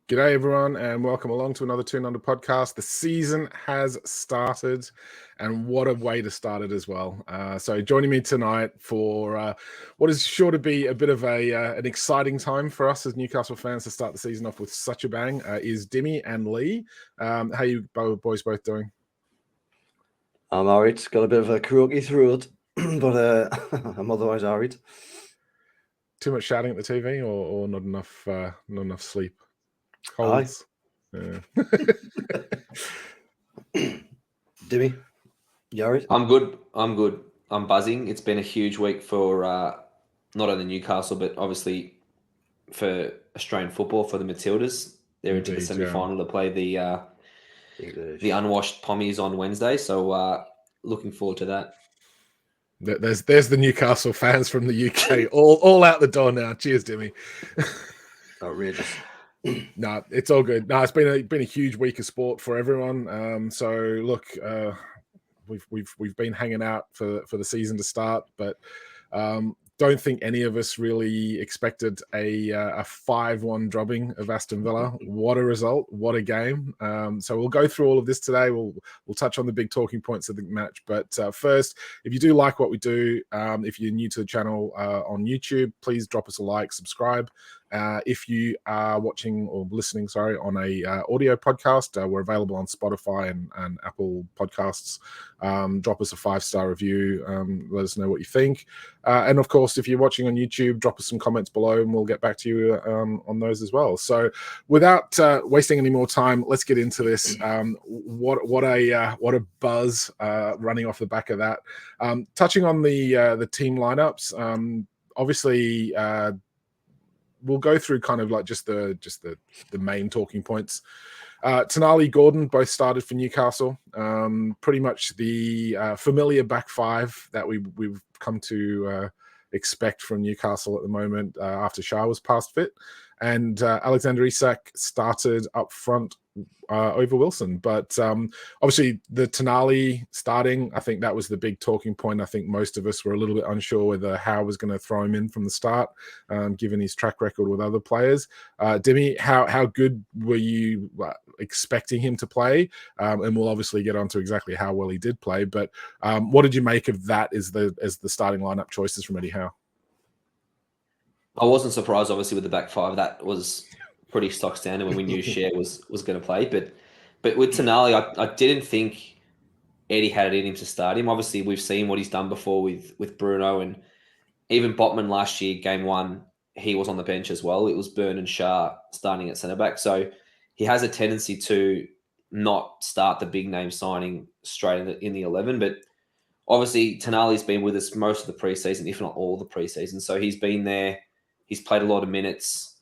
G'day everyone and welcome along to another Toon podcast. The season has started and what a way to start it as well. So joining me tonight for what is sure to be a bit of an exciting time for us as Newcastle fans to start the season off with such a bang is Dimi and Lee. How you boys both doing? I'm alright. Got a bit of a croaky throat, but I'm otherwise alright. Too much shouting at the TV or not enough sleep? Colds. Yeah. Dimi, you alright? I'm good. I'm buzzing. It's been a huge week for not only Newcastle, but obviously for Australian football, for the Matildas. They're into the semi-final to play the unwashed Pommies on Wednesday. So looking forward to that. There's the Newcastle fans from the UK all out the door now. Cheers, Dimi. Outrageous. No, it's all good. No, it's been a huge week of sport for everyone. So look, we've been hanging out for the season to start, but don't think any of us really expected a 5-1 drubbing of Aston Villa. What a result! What a game! So we'll go through all of this today. We'll touch on the big talking points of the match. But first, if you do like what we do, if you're new to the channel on YouTube, please drop us a like, subscribe. If you are watching or listening, on a audio podcast, we're available on Spotify and Apple Podcasts. Drop us a 5-star review. Let us know what you think. And of course, if you're watching on YouTube, drop us some comments below and we'll get back to you on those as well. So without wasting any more time, let's get into this. What a buzz running off the back of that. Touching on the team lineups, obviously, we'll go through kind of like just the main talking points. Tonali, Gordon both started for Newcastle. Pretty much the familiar back five that we've come to expect from Newcastle at the moment after Shah was past fit. And Alexander Isak started up front over Wilson. But obviously the Tonali starting, I think that was the big talking point. I think most of us were a little bit unsure whether Howe was going to throw him in from the start, given his track record with other players. Dimi, how good were you expecting him to play? And we'll obviously get on to exactly how well he did play. But what did you make of that as the starting lineup choices from Eddie Howe? I wasn't surprised, obviously, with the back five. That was pretty stock standard when we knew Cher was going to play. But with Tonali, I didn't think Eddie had it in him to start him. Obviously, we've seen what he's done before with Bruno, and even Botman last year, game one, he was on the bench as well. It was Burn and Shah starting at centre-back. So he has a tendency to not start the big name signing straight in the 11. But obviously, Tonali's been with us most of the preseason, if not all the preseason. So he's been there. He's played a lot of minutes,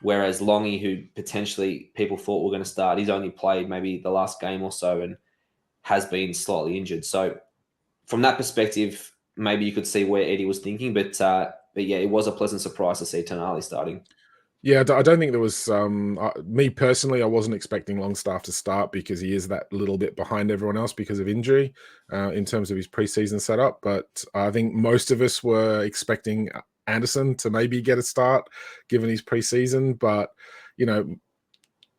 whereas Longy, who potentially people thought were going to start, he's only played maybe the last game or so and has been slightly injured. So from that perspective, maybe you could see where Eddie was thinking. But yeah, it was a pleasant surprise to see Tonali starting. Yeah, I don't think there was me personally. I wasn't expecting Longstaff to start because he is that little bit behind everyone else because of injury in terms of his preseason setup. But I think most of us were expecting Anderson to maybe get a start given his preseason. But you know,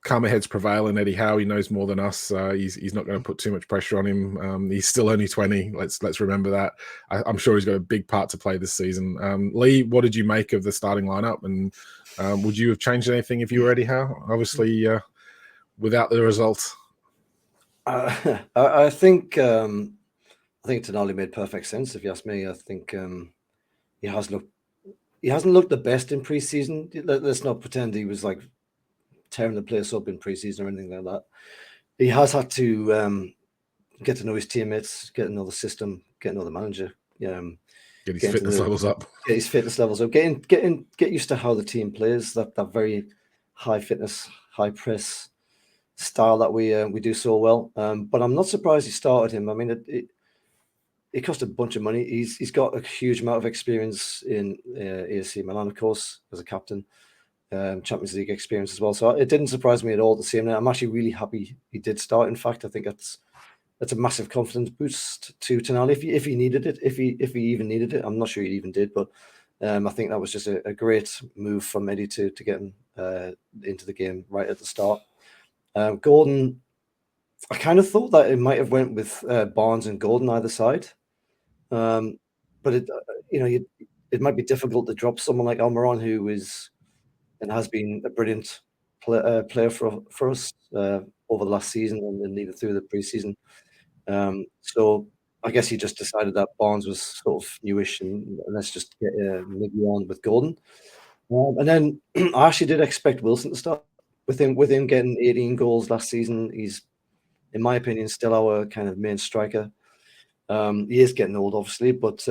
calmer heads prevail, and Eddie Howe, he knows more than us. He's not going to put too much pressure on him. He's still only 20. Let's remember that. I'm sure he's got a big part to play this season. Lee, what did you make of the starting lineup, and would you have changed anything if you were Eddie Howe? Obviously, without the results. I think Tonali made perfect sense. If you ask me, I think he hasn't looked the best in preseason. Let's not pretend he was like tearing the place up in preseason or anything like that. He has had to get to know his teammates, get to know the system, get to know the manager. Get his fitness levels up. Get his fitness levels up. Get used to how the team plays. That very high fitness, high press style that we do so well. But I'm not surprised he started him. I mean, it cost a bunch of money. He's got a huge amount of experience in AC Milan, of course, as a captain. Champions League experience as well. So it didn't surprise me at all to see him there. I'm actually really happy he did start. In fact, I think that's a massive confidence boost to Tonali if he needed it, if he even needed it. I'm not sure he even did, but I think that was just a great move from Eddie to get him into the game right at the start. Gordon, I kind of thought that it might have went with Barnes and Gordon either side, but it it might be difficult to drop someone like Almiron, who is and has been a brilliant player for us over the last season and even through the preseason. So I guess he just decided that Barnes was sort of newish and let's just get Miggy on with Gordon. And then I actually did expect Wilson to start with him getting 18 goals last season. He's, in my opinion, still our kind of main striker. He is getting old, obviously, but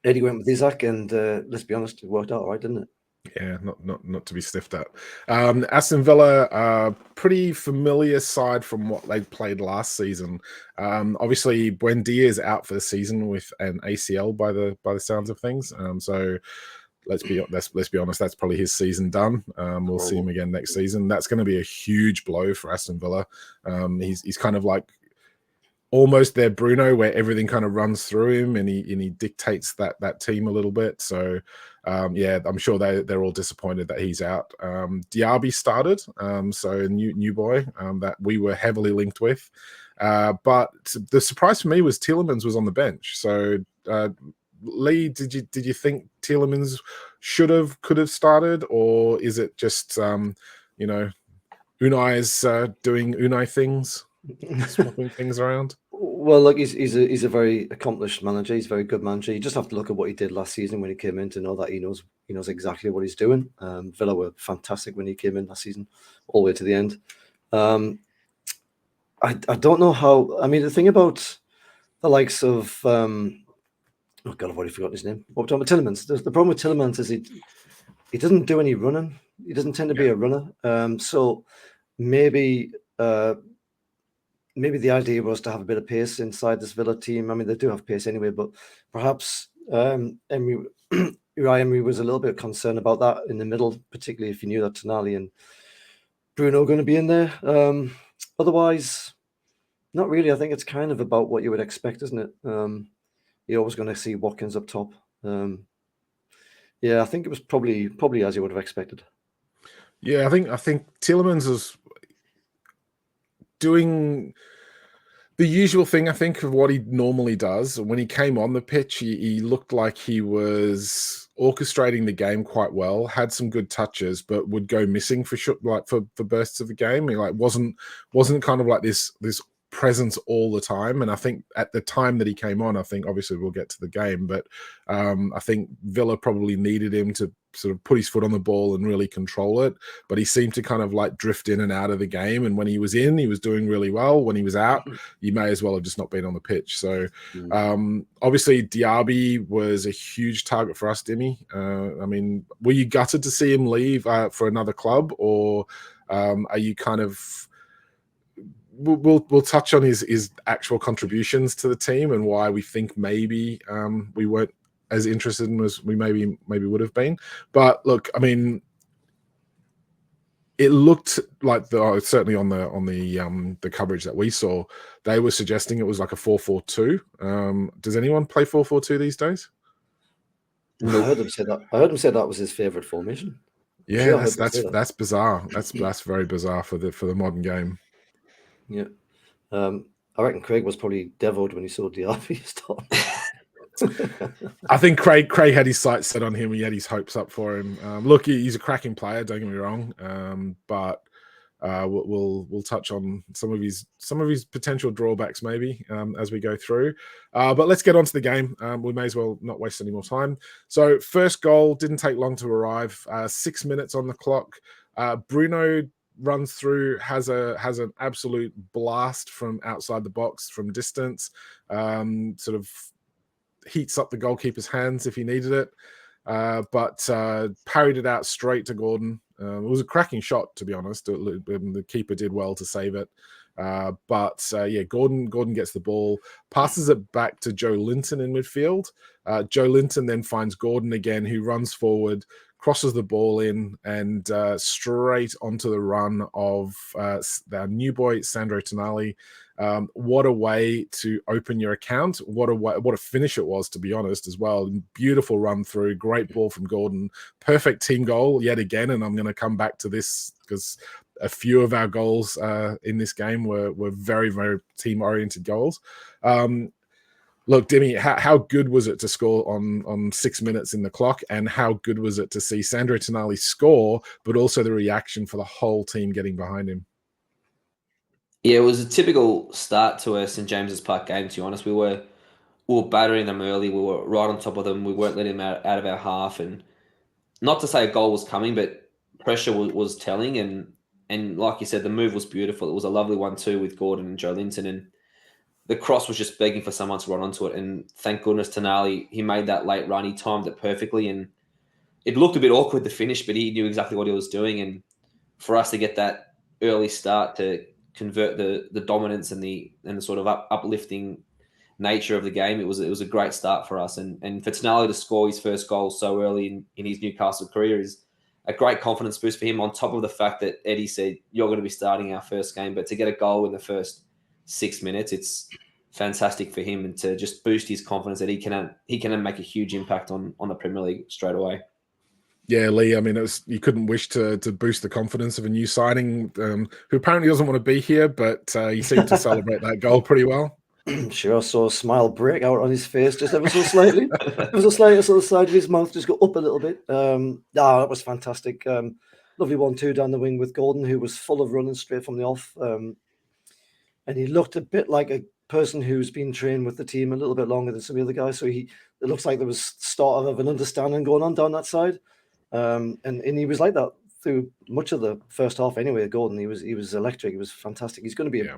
Eddie went with Isaac, and let's be honest, it worked out all right, didn't it? Yeah, not to be stiffed at. Aston Villa, pretty familiar side from what they played last season. Obviously, Buendia is out for the season with an ACL by the sounds of things. So let's be honest, that's probably his season done. We'll see him again next season. That's going to be a huge blow for Aston Villa. He's kind of like almost their Bruno, where everything kind of runs through him and he dictates that team a little bit. So yeah, I'm sure they're all disappointed that he's out. Diaby started, so a new boy that we were heavily linked with. But the surprise for me was Tielemans was on the bench. So Lee, did you think Tielemans could have started, or is it just Unai's doing Unai things? Swapping things around. Well, look, he's a very accomplished manager. He's a very good manager. You just have to look at what he did last season when he came in to know that he knows exactly what he's doing. Villa were fantastic when he came in last season, all the way to the end. I don't know how. I mean, the thing about the likes of oh God, I've already forgotten his name. What we're talking about, Tielemans. The problem with Tielemans is he doesn't do any running. He doesn't tend to be a runner. So maybe. Maybe the idea was to have a bit of pace inside this Villa team. I mean, they do have pace anyway, but perhaps Unai Emery was a little bit concerned about that in the middle, particularly if you knew that Tonali and Bruno are going to be in there. Otherwise, not really. I think it's kind of about what you would expect, isn't it? You're always going to see Watkins up top. Yeah, I think it was probably as you would have expected. Yeah, I think Tielemans was doing the usual thing, I think, of what he normally does. When he came on the pitch, he looked like he was orchestrating the game quite well, had some good touches, but would go missing for bursts of the game. He wasn't kind of like this presence all the time. And I think at the time that he came on, I think obviously we'll get to the game, but I think Villa probably needed him to sort of put his foot on the ball and really control it. But he seemed to kind of like drift in and out of the game. And when he was in, he was doing really well. When he was out, you may as well have just not been on the pitch. So obviously Diaby was a huge target for us, Dimi. I mean, were you gutted to see him leave for another club, or are you kind of... We'll touch on his actual contributions to the team and why we think maybe we weren't as interested in as we maybe would have been. But look, I mean, it looked like certainly on the coverage that we saw, they were suggesting it was like a 4-4-2. Does anyone play 4-4-2 these days? No. I heard him say that was his favorite formation. Yeah, that's bizarre. That's very bizarre for the modern game. Yeah. I reckon Craig was probably deviled when he saw Diaby start. I think Craig had his sights set on him. He had his hopes up for him. Look, he's a cracking player. Don't get me wrong. But we'll touch on some of his potential drawbacks maybe as we go through. But let's get on to the game. We may as well not waste any more time. So first goal didn't take long to arrive. 6 minutes on the clock. Bruno runs through, has an absolute blast from outside the box from distance. Sort of heats up the goalkeeper's hands if he needed it, but parried it out straight to Gordon. It was a cracking shot, to be honest. The keeper did well to save it. But Gordon gets the ball, passes it back to Joe Linton in midfield. Joe Linton then finds Gordon again, who runs forward, crosses the ball in, and straight onto the run of our new boy, Sandro Tonali. What a way to open your account. What a finish it was, to be honest, as well. Beautiful run through, great ball from Gordon. Perfect team goal yet again, and I'm going to come back to this because a few of our goals in this game were very, very team-oriented goals. Look, Dimi, how good was it to score on 6 minutes in the clock, and how good was it to see Sandro Tonali score, but also the reaction for the whole team getting behind him? Yeah, it was a typical start to a St James's Park game, to be honest. We were battering them early. We were right on top of them. We weren't letting them out of our half. And not to say a goal was coming, but pressure was telling. And like you said, the move was beautiful. It was a lovely 1-2 with Gordon and Joe Linton. And the cross was just begging for someone to run onto it. And thank goodness Tonali, he made that late run. He timed it perfectly. And it looked a bit awkward, the finish, but he knew exactly what he was doing. And for us to get that early start to convert the dominance and the sort of uplifting nature of the game, it was a great start for us. And for Tonali to score his first goal so early in his Newcastle career is a great confidence boost for him, on top of the fact that Eddie said, you're going to be starting our first game. But to get a goal in the first 6 minutes, it's fantastic for him, and to just boost his confidence that he can make a huge impact on the Premier League straight away. Yeah, Lee, I mean, you couldn't wish to boost the confidence of a new signing who apparently doesn't want to be here, but he seemed to celebrate that goal pretty well. Sure, I saw a smile break out on his face just ever so slightly. Ever so slightly, so the side of his mouth just go up a little bit. That was fantastic. Lovely 1-2 down the wing with Gordon, who was full of running straight from the off. And he looked a bit like a person who's been trained with the team a little bit longer than some of the other guys. So it looks like there was start of an understanding going on down that side. And he was like that through much of the first half anyway. Gordon, he was electric. He was fantastic. He's going to be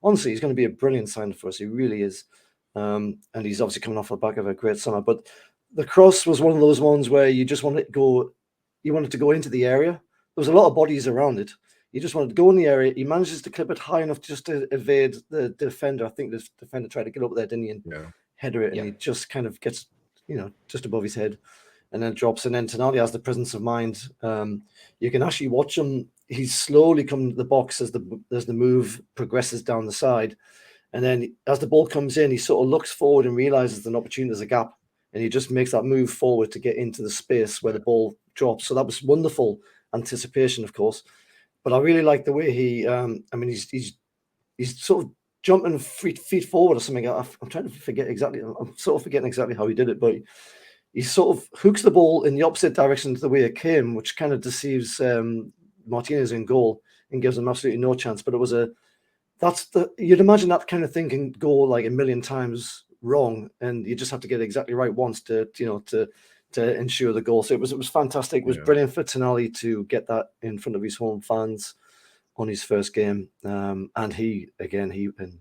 honestly, he's going to be a brilliant signing for us. He really is. And he's obviously coming off the back of a great summer. But the cross was one of those ones where you just wanted to go into the area. There was a lot of bodies around it. You just wanted to go in the area. He manages to clip it high enough just to evade the defender. I think the defender tried to get up there, didn't he? And header it, and he just kind of gets, just above his head, and then drops. And then Tonali has the presence of mind. You can actually watch him. He's slowly coming to the box as the move progresses down the side. And then as the ball comes in, he sort of looks forward and realizes an opportunity, there's a gap. And he just makes that move forward to get into the space where the ball drops. So that was wonderful anticipation, of course. But I really like the way he's sort of jumping feet forward or something. I'm trying to forget exactly. I'm sort of forgetting exactly how he did it, but he sort of hooks the ball in the opposite direction to the way it came, which kind of deceives Martinez in goal and gives him absolutely no chance. But you'd imagine that kind of thing can go like a million times wrong, and you just have to get it exactly right once to ensure the goal. So it was fantastic. It was brilliant for Tonali to get that in front of his home fans on his first game. And and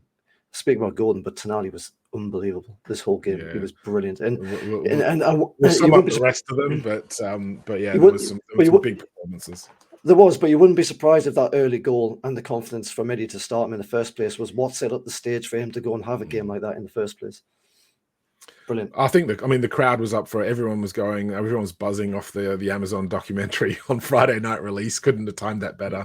speak about Gordon, but Tonali was unbelievable this whole game. He was brilliant. And we'll sum up the rest of them, but yeah, there was some big performances. There was, but you wouldn't be surprised if that early goal and the confidence from Eddie to start him in the first place was what set up the stage for him to go and have a game like that in the first place. Brilliant. I think the crowd was up for it. Everyone was buzzing off the Amazon documentary on Friday night release. Couldn't have timed that better.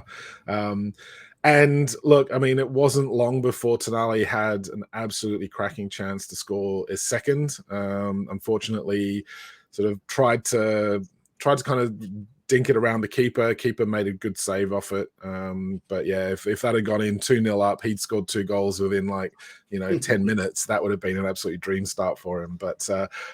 And look, I mean, it wasn't long before Tonali had an absolutely cracking chance to score his second. Unfortunately, sort of tried to kind of dink it around the keeper. Keeper made a good save off it. But yeah, if that had gone in 2-0 up, he'd scored 2 goals within 10 minutes. That would have been an absolute dream start for him. But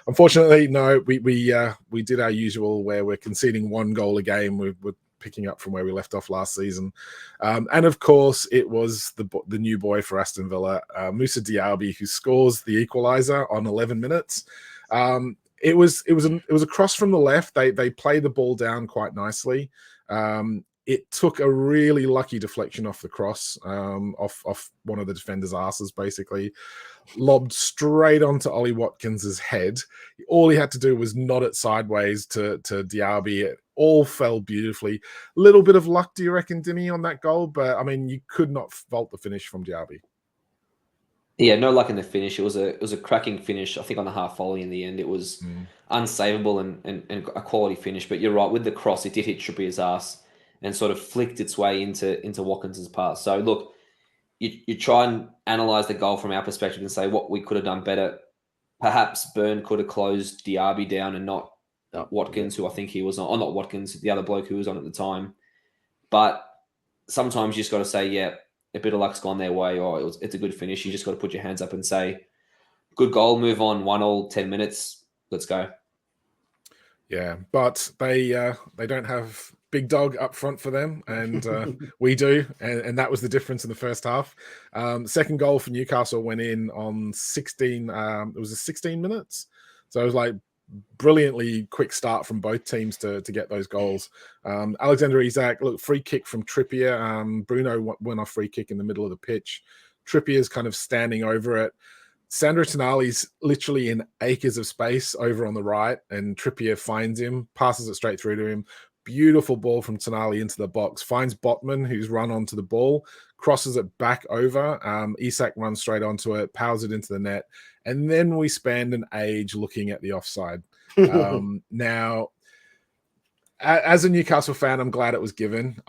unfortunately, no, we did our usual where we're conceding 1 goal a game. We're picking up from where we left off last season. And of course, it was the new boy for Aston Villa, Moussa Diaby, who scores the equaliser on 11 minutes. It was a cross from the left. They played the ball down quite nicely. It took a really lucky deflection off the cross, off one of the defenders' asses, basically. Lobbed straight onto Ollie Watkins's head. All he had to do was nod it sideways to Diaby, all fell beautifully. Little bit of luck, do you reckon, Dimi, on that goal? But I mean, you could not fault the finish from Diaby. Yeah, no luck in the finish. It was a cracking finish. I think on the half volley in the end, it was unsavable and a quality finish. But you're right, with the cross, it did hit Trippier's ass and sort of flicked its way into Watkinson's pass. So look, you try and analyze the goal from our perspective and say what we could have done better. Perhaps Byrne could have closed Diaby down and not Watkins, who I think he was on, or not Watkins, the other bloke who was on at the time. But sometimes you just got to say, yeah, a bit of luck's gone their way, or it's a good finish. You just got to put your hands up and say, good goal, move on, 1-1, 10 minutes, let's go. Yeah, but they don't have big dog up front for them, and we do, and that was the difference in the first half. Second goal for Newcastle went in on 16. It was 16 minutes, so it was like brilliantly quick start from both teams to get those goals. Alexander Isak, look, free kick from Trippier. Bruno went off free kick in the middle of the pitch. Trippier's kind of standing over it. Sandro Tonali's literally in acres of space over on the right, and Trippier finds him, passes it straight through to him. Beautiful ball from Tonali into the box, finds Botman, who's run onto the ball, crosses it back over. Isak runs straight onto it, powers it into the net, and then we spend an age looking at the offside. Now, as a Newcastle fan, I'm glad it was given.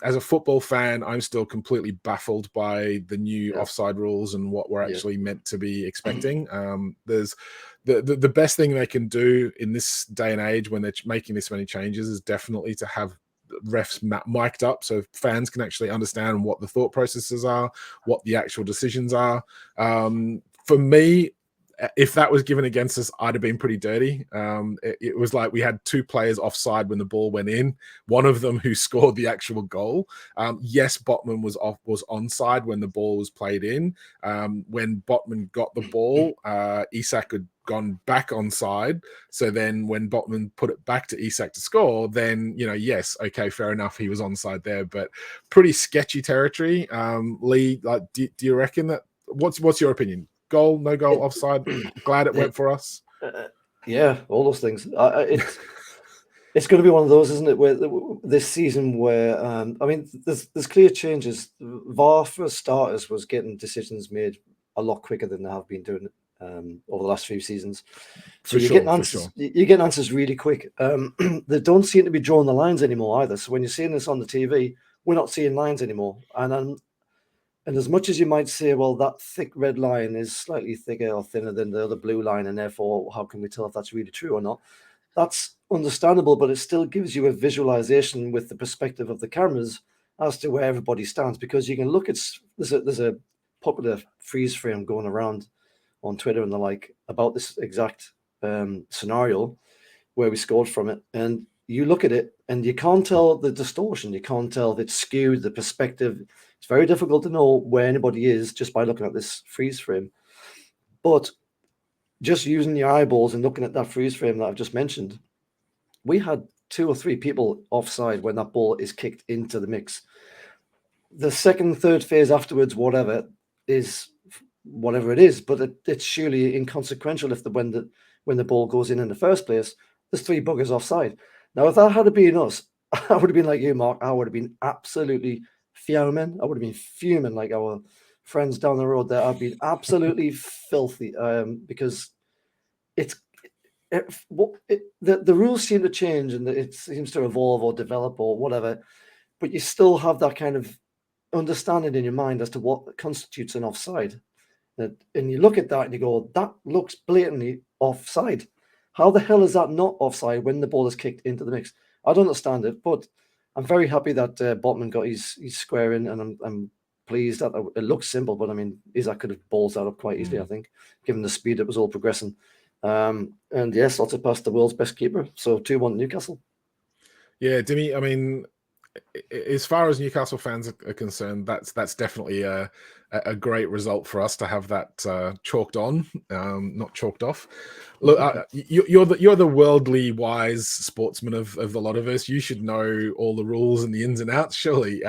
As a football fan, I'm still completely baffled by the new offside rules and what we're actually meant to be expecting. There's the best thing they can do in this day and age when they're making this many changes is definitely to have refs mic'd up so fans can actually understand what the thought processes are, what the actual decisions are. For me, if that was given against us, I'd have been pretty dirty. It was like we had two players offside when the ball went in. One of them who scored the actual goal. Yes, Botman was onside when the ball was played in. When Botman got the ball, Isak had gone back onside. So then when Botman put it back to Isak to score, then, yes, okay, fair enough. He was onside there, but pretty sketchy territory. Lee, like, do you reckon that? What's your opinion? Goal, no goal, offside? Glad it went for us. Yeah, all those things. It's going to be one of those, isn't it? Where this season, where there's clear changes. VAR, for starters, was getting decisions made a lot quicker than they have been doing over the last few seasons. So you're getting answers. You're getting answers really quick. They don't seem to be drawing the lines anymore either. So when you're seeing this on the TV, we're not seeing lines anymore. And as much as you might say, well, that thick red line is slightly thicker or thinner than the other blue line, and therefore, how can we tell if that's really true or not? That's understandable, but it still gives you a visualization with the perspective of the cameras as to where everybody stands, because you can look at, there's a popular freeze frame going around on Twitter and the like about this exact scenario where we scored from it. And you look at it and you can't tell the distortion. You can't tell if it's skewed, the perspective. It's very difficult to know where anybody is just by looking at this freeze frame. But just using your eyeballs and looking at that freeze frame that I've just mentioned, we had 2 or 3 people offside when that ball is kicked into the mix. The second, third phase afterwards, whatever it is, but it's surely inconsequential if when the ball goes in the first place, there's 3 buggers offside. Now, if that had been us, I would have been like you, Mark. I would have been absolutely fuming. I would have been fuming like our friends down the road there. I've been absolutely filthy because the rules seem to change and it seems to evolve or develop or whatever, but you still have that kind of understanding in your mind as to what constitutes an offside. And you look at that and you go, that looks blatantly offside. How the hell is that not offside when the ball is kicked into the mix? I don't understand it, but I'm very happy that Botman got his square in, and I'm pleased that it looks simple, but I mean, Isak could have balls that up quite easily, I think, given the speed it was all progressing. And yes, lots of past the world's best keeper. So 2-1 Newcastle. Yeah, Dimi, I mean, as far as Newcastle fans are concerned, that's definitely a great result for us to have that chalked on, not chalked off. Look, you're the worldly wise sportsman of the lot of us. You should know all the rules and the ins and outs, surely.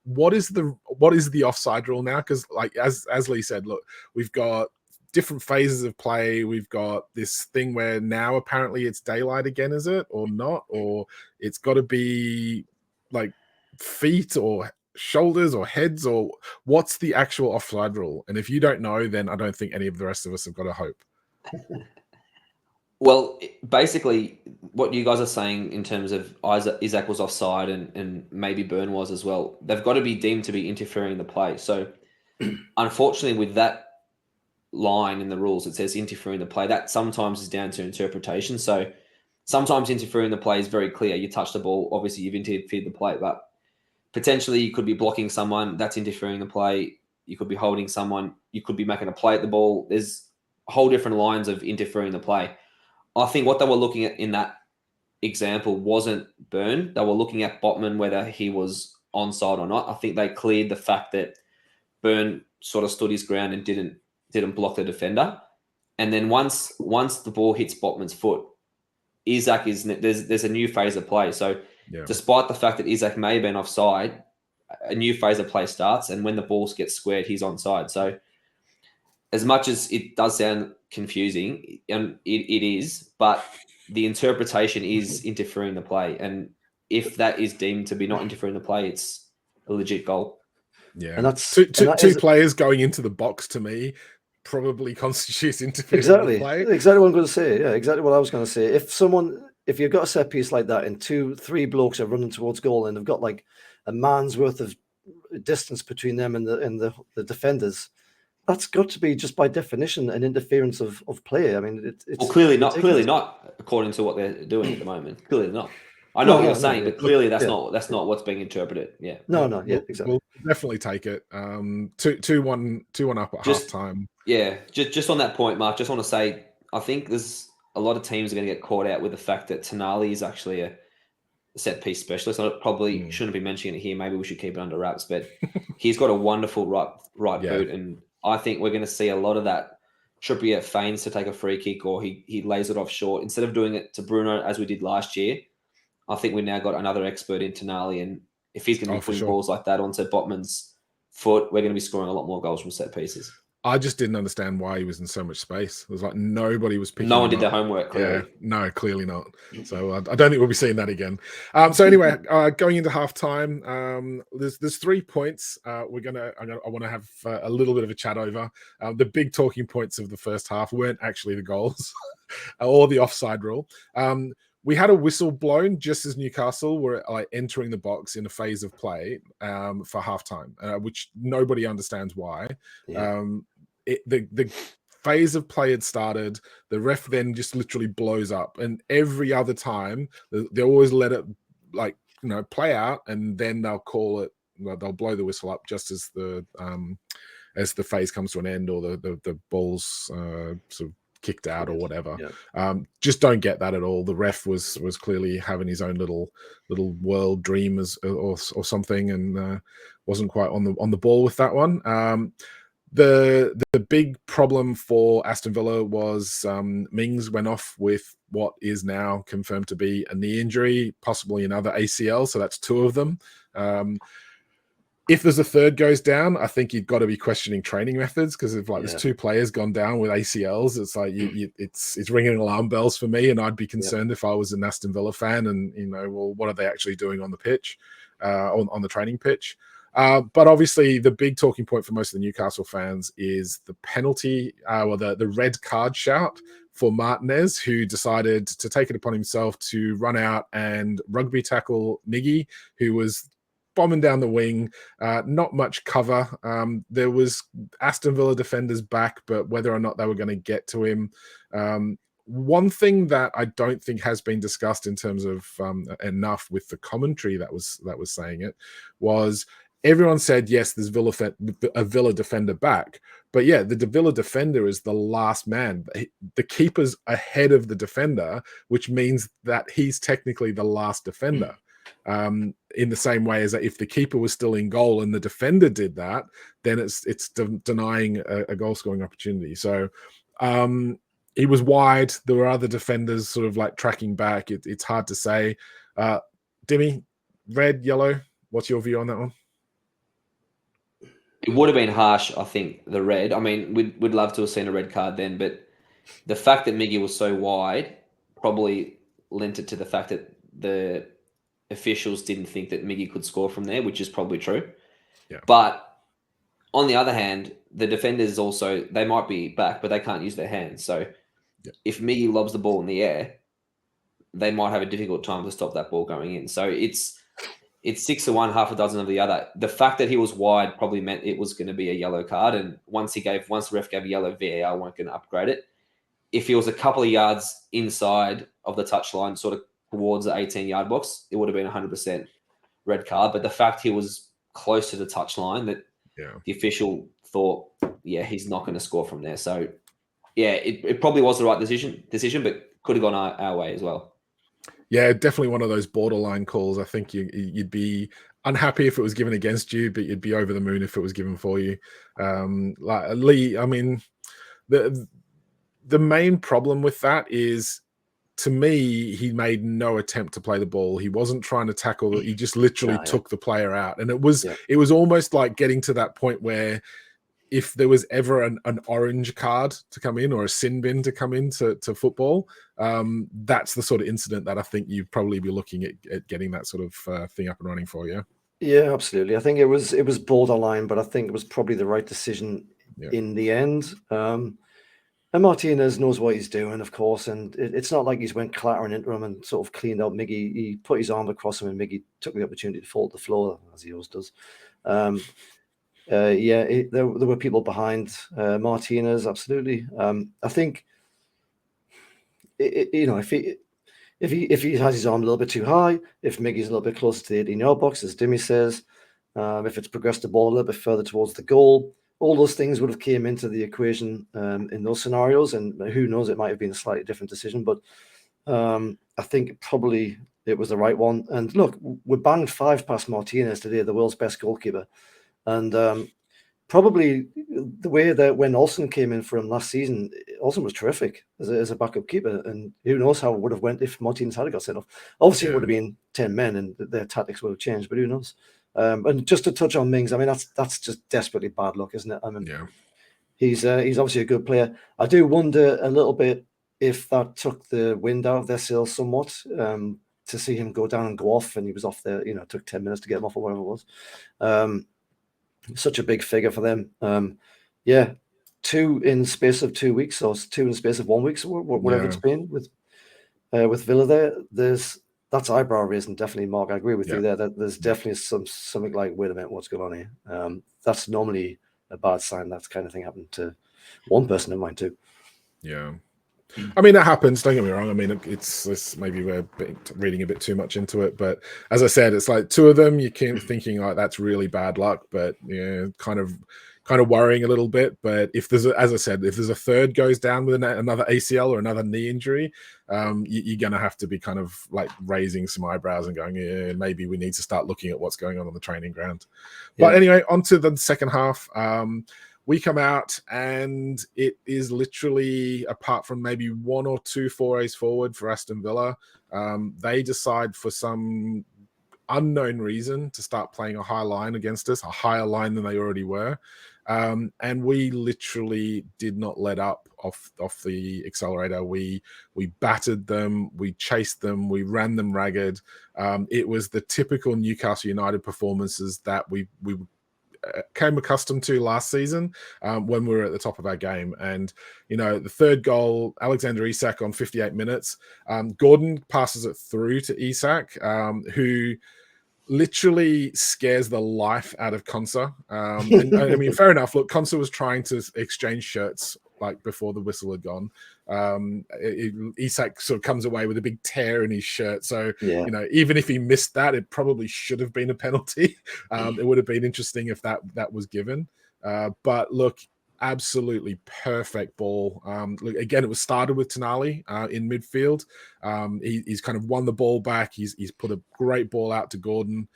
What is the offside rule now? Because, like as Lee said, look, we've got different phases of play. We've got this thing where now apparently it's daylight again, is it or not? Or it's got to be like feet or shoulders or heads, or what's the actual offside rule? And if you don't know, then I don't think any of the rest of us have got a hope. Well, basically, what you guys are saying in terms of Isaac was offside and maybe Burn was as well, they've got to be deemed to be interfering in the play. So, unfortunately, with that line in the rules, it says interfering in the play. That sometimes is down to interpretation. So, sometimes interfering in the play is very clear. You touch the ball, obviously you've interfered the play, but potentially you could be blocking someone, that's interfering in the play. You could be holding someone, you could be making a play at the ball. There's whole different lines of interfering in the play. I think what they were looking at in that example wasn't Burn. They were looking at Botman, whether he was onside or not. I think they cleared the fact that Burn sort of stood his ground and didn't block the defender. And then once the ball hits Botman's foot, Isaac there's a new phase of play. So despite the fact that Isaac may have been offside, a new phase of play starts, and when the ball gets squared, he's onside. So as much as it does sound confusing, and it is, but the interpretation is interfering in the play. And if that is deemed to be not interfering in the play, it's a legit goal. Yeah. And that's two players going into the box, to me, probably constitutes interference in the play. Exactly what I'm going to say. Yeah, exactly what I was going to say. If you've got a set piece like that and 2-3 blokes are running towards goal and they've got like a man's worth of distance between them and the defenders, that's got to be just by definition an interference of play. I mean, it's clearly not according to what they're doing at the moment. Clearly not. I know what you're saying, but clearly that's not what's being interpreted. Yeah. Exactly. We'll definitely take it. 2-1 up at half time. Yeah, just on that point, Mark, just want to say, I think there's a lot of teams are going to get caught out with the fact that Tonali is actually a set piece specialist. I probably shouldn't be mentioning it here. Maybe we should keep it under wraps, but he's got a wonderful right boot, and I think we're going to see a lot of that. Trippier feigns to take a free kick, or he lays it off short. Instead of doing it to Bruno as we did last year, I think we've now got another expert in Tonali, and if he's going to be putting balls like that onto Botman's foot, we're going to be scoring a lot more goals from set pieces. I just didn't understand why he was in so much space. It was like nobody was picking. No one did their homework. Clearly. Yeah, no, clearly not. So I don't think we'll be seeing that again. So anyway, going into halftime, there's 3 points. I want to have a little bit of a chat over. The big talking points of the first half weren't actually the goals or the offside rule. We had a whistle blown just as Newcastle were like entering the box in a phase of play for halftime, which nobody understands why. Yeah. The phase of play had started. The ref then just literally blows up, and every other time they always let it play out, and then they'll call it. They'll blow the whistle up just as the phase comes to an end, or the ball's sort of kicked out or whatever. Just don't get that at all. The ref was clearly having his own little world dream or something, and wasn't quite on the ball with that one. The big problem for Aston Villa was Mings went off with what is now confirmed to be a knee injury, possibly another ACL. So that's 2 of them. If there's a third goes down, I think you've got to be questioning training methods, because if there's 2 players gone down with ACLs, it's like it's ringing alarm bells for me, and I'd be concerned if I was an Aston Villa fan, and what are they actually doing on the pitch, on the training pitch? But obviously, the big talking point for most of the Newcastle fans is the penalty, or the red card shout for Martinez, who decided to take it upon himself to run out and rugby tackle Miggy, who was bombing down the wing, not much cover. There was Aston Villa defenders back, but whether or not they were going to get to him. One thing that I don't think has been discussed in terms of enough with the commentary that was saying it was, everyone said, yes, there's a Villa defender back. But yeah, the Villa defender is the last man. The keeper's ahead of the defender, which means that he's technically the last defender. In the same way as that if the keeper was still in goal and the defender did that, then it's denying a goal scoring opportunity. So he was wide. There were other defenders sort of like tracking back. It's hard to say. Dimi, red, yellow, what's your view on that one? It would have been harsh, I think, the red. I mean, we'd love to have seen a red card then, but the fact that Miggy was so wide probably lent it to the fact that the officials didn't think that Miggy could score from there, which is probably true. Yeah. But on the other hand, the defenders also, they might be back, but they can't use their hands. So if Miggy lobs the ball in the air, they might have a difficult time to stop that ball going in. So it's 6 to 1, half a dozen of the other. The fact that he was wide probably meant it was going to be a yellow card. And once the ref gave a yellow, VAR weren't going to upgrade it. If he was a couple of yards inside of the touchline, sort of towards the 18-yard box, it would have been 100% red card. But the fact he was close to the touchline, that the official thought, he's not going to score from there. So, it probably was the right decision, but could have gone our way as well. Yeah, definitely one of those borderline calls. I think you'd be unhappy if it was given against you, but you'd be over the moon if it was given for you. Like Lee, I mean, the main problem with that is, to me, he made no attempt to play the ball. He wasn't trying to tackle. He just literally took the player out. And it was almost like getting to that point where if there was ever an orange card to come in or a sin bin to come into football, that's the sort of incident that I think you'd probably be looking at getting that sort of thing up and running for you. Yeah, absolutely. I think it was borderline, but I think it was probably the right decision in the end. And Martinez knows what he's doing, of course, and it's not like he's went clattering into him and sort of cleaned out Miggy. He put his arm across him, and Miggy took the opportunity to fall to the floor, as he always does. There were people behind Martinez, absolutely. I think, if he has his arm a little bit too high, if Miggy's a little bit closer to the 18-yard box, as Dimi says, if it's progressed the ball a little bit further towards the goal, all those things would have came into the equation in those scenarios, and who knows, it might have been a slightly different decision, but I think probably it was the right one. And look, we banged 5 past Martinez today, the world's best goalkeeper. And probably the way that when Olsen came in for him last season, Olsen was terrific as a backup keeper. And who knows how it would have went if Martinez had got sent off. Obviously, it would have been 10 men and their tactics would have changed, but who knows? And just to touch on Mings, I mean, that's just desperately bad luck, isn't it? I mean, he's obviously a good player. I do wonder a little bit if that took the wind out of their sails somewhat, to see him go down and go off, and he was off there, it took 10 minutes to get him off or whatever it was. Such a big figure for them. 2 in space of 2 weeks, or 2 in space of 1 week, so whatever it's been with Villa there. That's eyebrow raising, definitely, Mark. I agree with you there. That there's definitely something like, wait a minute, what's going on here? That's normally a bad sign. That kind of thing happened to one person in mine too. Yeah. I mean, it happens. Don't get me wrong. I mean, it's maybe we're reading a bit too much into it, but as I said, it's like 2 of them. You keep thinking like that's really bad luck, but kind of worrying a little bit. But if there's if there's a third goes down with another ACL or another knee injury, you're gonna have to be kind of like raising some eyebrows and going, maybe we need to start looking at what's going on the training ground. But anyway, on to the second half. We come out and it is literally, apart from maybe 1 or 2 forays forward for Aston Villa, they decide for some unknown reason to start playing a high line against us, a higher line than they already were. And we literally did not let up off the accelerator. We battered them, we chased them, we ran them ragged. It was the typical Newcastle United performances that we came accustomed to last season when we were at the top of our game. And the third goal, Alexander Isak on 58 minutes, Gordon passes it through to Isak, who literally scares the life out of Konsa. And I mean, fair enough. Look, Konsa was trying to exchange shirts like before the whistle had gone. Isak sort of comes away with a big tear in his shirt. So, even if he missed that, it probably should have been a penalty. It would have been interesting if that was given. But look, absolutely perfect ball. Look, again, it was started with Tonali in midfield. He's kind of won the ball back. He's put a great ball out to Gordon.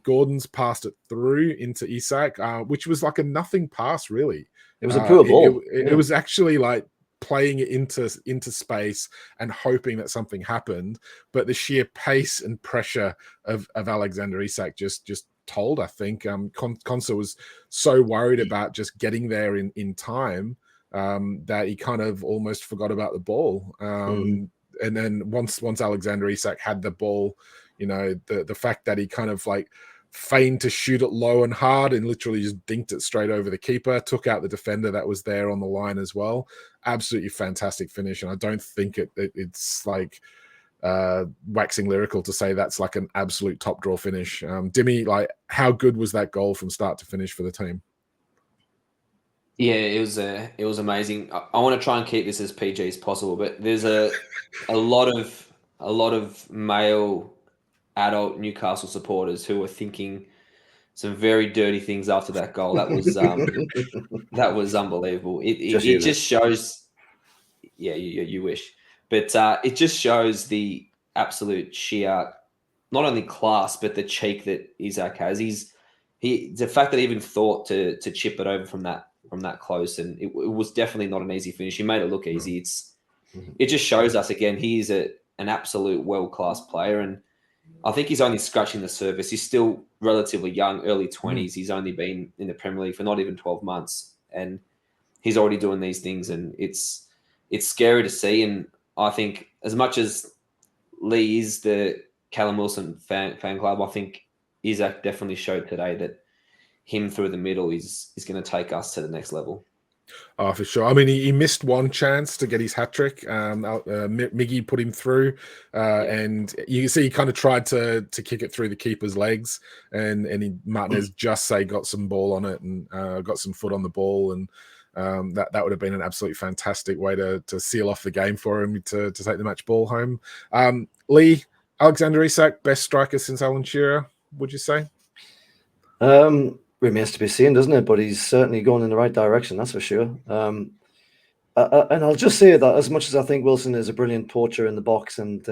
Gordon's passed it through into Isak, which was like a nothing pass, really. It was a poor ball. It was actually like playing it into space and hoping that something happened. But the sheer pace and pressure of Alexander Isak just told. I think Conser was so worried about just getting there in time that he kind of almost forgot about the ball. And then once Alexander Isak had the ball, you know, the fact that he kind of like feigned to shoot it low and hard and literally just dinked it straight over the keeper, took out the defender that was there on the line as well. Absolutely fantastic finish. And I don't think it's like waxing lyrical to say that's like an absolute top draw finish. Dimi, like, how good was that goal from start to finish for the team? Yeah, it was amazing. I want to try and keep this as PG as possible, but there's a lot of male adult Newcastle supporters who were thinking some very dirty things after that goal. That was that was unbelievable. It just shows. Yeah, you wish, but it just shows the absolute sheer, not only class but the cheek that Isak has. The fact that he even thought to chip it over from that close, and it was definitely not an easy finish. He made it look easy. It just shows us again he is an absolute world-class player, and I think he's only scratching the surface. He's still relatively young, early 20s. He's only been in the Premier League for not even 12 months, and he's already doing these things, and it's scary to see. And I think as much as Lee is the Callum Wilson fan club, I think Isak definitely showed today that him through the middle is going to take us to the next level. Oh, for sure. I mean, he missed one chance to get his hat trick. Miggy put him through, and you can see he kind of tried to kick it through the keeper's legs, and Martinez just got some ball on it and got some foot on the ball, and that would have been an absolutely fantastic way to seal off the game for him to take the match ball home. Lee, Alexander Isak, best striker since Alan Shearer, would you say? Remains to be seen, doesn't it? But he's certainly going in the right direction, that's for sure. And I'll just say that as much as I think Wilson is a brilliant poacher in the box, and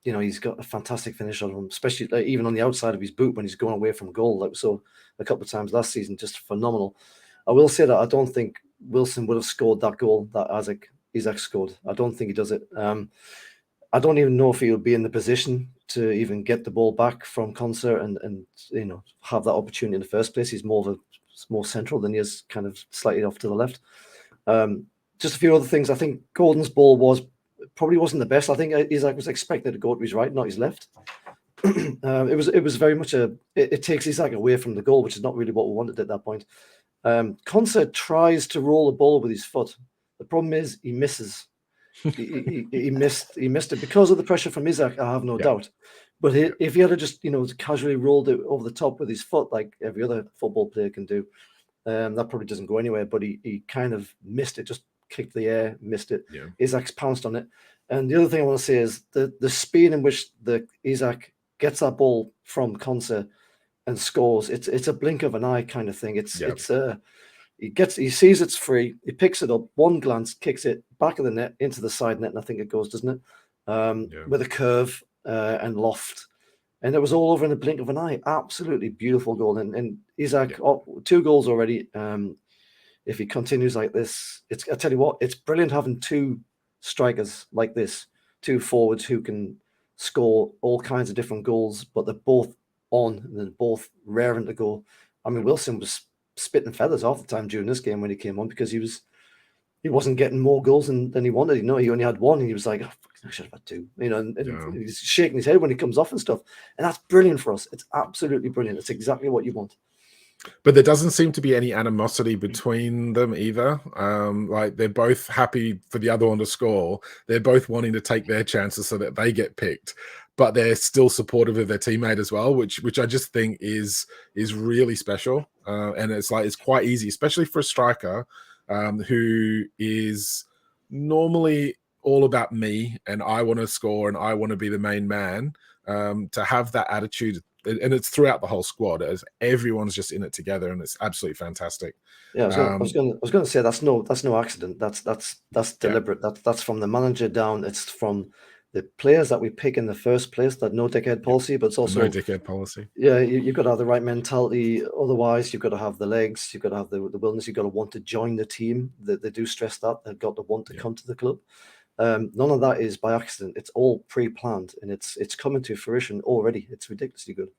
you know, he's got a fantastic finish on him, especially even on the outside of his boot when he's going away from goal, like we saw a couple of times last season, just phenomenal. I will say that I don't think Wilson would have scored that goal that Isak scored. I don't think he does it. I don't even know if he would be in the position to even get the ball back from Conser and you know, have that opportunity in the first place. He's more central than he is kind of slightly off to the left. Just a few other things. I think Gordon's ball probably wasn't the best. I think Isak was expected to go to his right, not his left. It was very much it takes Isak away from the goal, which is not really what we wanted at that point. Conser tries to roll the ball with his foot. The problem is he misses. he missed it because of the pressure from Isak, I have no doubt. But if he had just, you know, casually rolled it over the top with his foot like every other football player can do, that probably doesn't go anywhere. But he kind of missed it, just kicked the air, missed it. Isak's pounced on it. And the other thing I want to say is the speed in which Isak gets that ball from Conser and scores. It's a blink of an eye kind of thing. He sees it's free, he picks it up, one glance, kicks it back of the net into the side net, and I think it goes, doesn't it? With a curve and loft. And it was all over in the blink of an eye. Absolutely beautiful goal. And Isak, 2 goals already. If he continues like this, I tell you what, it's brilliant having 2 strikers like this, 2 forwards who can score all kinds of different goals, but they're both on and they're both raring to go. I mean, Wilson was spitting feathers half the time during this game when he came on because he wasn't getting more goals than he wanted. You know, he only had 1 and he was like, oh, I should have had 2, you know, and he's shaking his head when he comes off and stuff. And that's brilliant for us. It's absolutely brilliant. It's exactly what you want. But there doesn't seem to be any animosity between them either. Like, they're both happy for the other one to score. They're both wanting to take their chances so that they get picked, but they're still supportive of their teammate as well, which I just think is really special. And it's quite easy, especially for a striker who is normally all about me and I want to score and I want to be the main man, to have that attitude. And it's throughout the whole squad, as everyone's just in it together, and it's absolutely fantastic. Yeah, I was going to say that's no accident. That's deliberate. That's from the manager down. It's from the players that we pick in the first place. That no dickhead policy, but it's also no dickhead policy. Yeah, you've got to have the right mentality. Otherwise, you've got to have the legs. You've got to have the willingness. You've got to want to join the team. They do stress that they've got to want to come to the club. None of that is by accident. It's all pre-planned, and it's coming to fruition already. It's ridiculously good.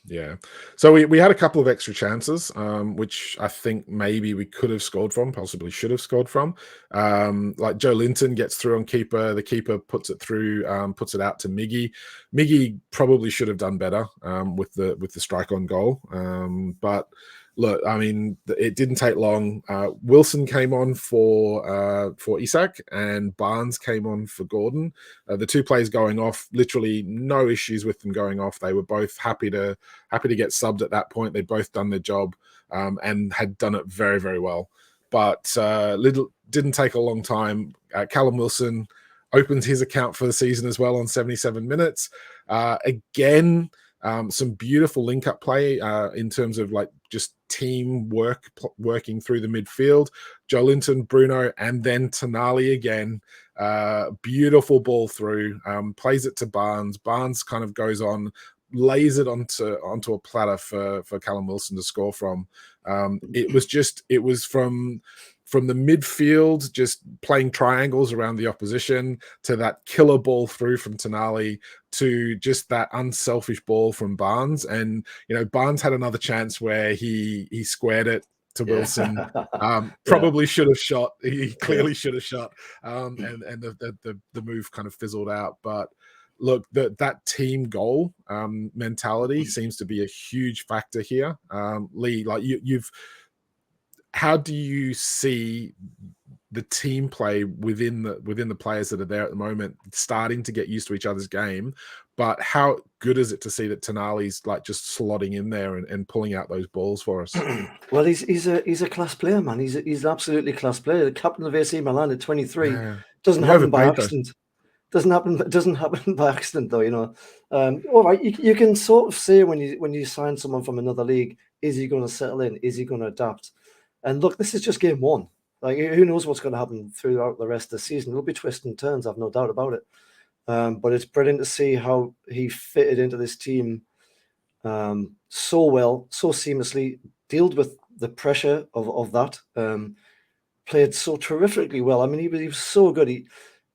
Yeah. So we had a couple of extra chances, which I think maybe we could have scored from, possibly should have scored from. Like Joe Linton gets through on keeper. The keeper puts it through, puts it out to Miggy. Miggy probably should have done better with the strike on goal. But look, I mean, it didn't take long. Wilson came on for Isak, and Barnes came on for Gordon. The two players going off, literally no issues with them going off. They were both happy to get subbed at that point. They'd both done their job and had done it very, very well. But didn't take a long time. Callum Wilson opens his account for the season as well on 77 minutes. Again, some beautiful link-up play in terms of like just teamwork working through the midfield. Joelinton, Bruno, and then Tonali again. Beautiful ball through. Plays it to Barnes. Barnes kind of goes on, lays it onto a platter for Callum Wilson to score from. It was from the midfield, just playing triangles around the opposition, to that killer ball through from Tonali, to just that unselfish ball from Barnes. And, you know, Barnes had another chance where he squared it to Wilson. Probably should have shot. He clearly should have shot. And the move kind of fizzled out. But look, that team goal mentality seems to be a huge factor here. Lee, like how do you see the team play within the players that are there at the moment starting to get used to each other's game? But how good is it to see that Tonali's like just slotting in there and pulling out those balls for us? Well, he's a class player, man. He's absolutely class player. The captain of AC Milan at 23 doesn't happen by accident. Doesn't happen by accident, though. You know, all right. You can sort of say when you sign someone from another league, is he going to settle in? Is he going to adapt? And look, this is just game one. Like, who knows what's going to happen throughout the rest of the season? It'll be twists and turns, I've no doubt about it. But it's brilliant to see how he fitted into this team so well, so seamlessly, dealt with the pressure of that, played so terrifically well. I mean, he was so good.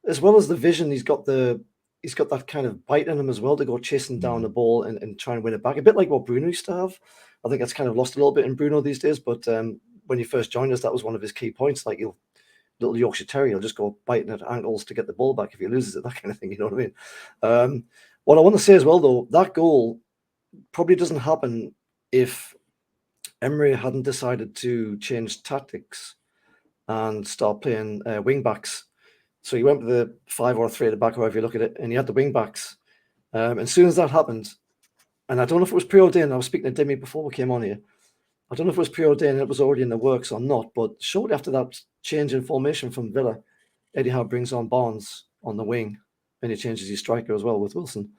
As well as the vision, he's got that kind of bite in him as well to go chasing down the ball and try and win it back. A bit like what Bruno used to have. I think that's kind of lost a little bit in Bruno these days, but when he first joined us, that was one of his key points. Like, little Yorkshire Terrier will just go biting at ankles to get the ball back if he loses it, that kind of thing. You know what I mean? What I want to say as well, though, that goal probably doesn't happen if Emery hadn't decided to change tactics and start playing wing backs. So he went with the 5 or 3 at the back, however you look at it, and he had the wing backs. And as soon as that happened, and I don't know if it was preordained, I was speaking to Dimi before we came on here. I don't know if it was preordained and it was already in the works or not, but shortly after that change in formation from Villa, Eddie Howe brings on Barnes on the wing, and he changes his striker as well with Wilson.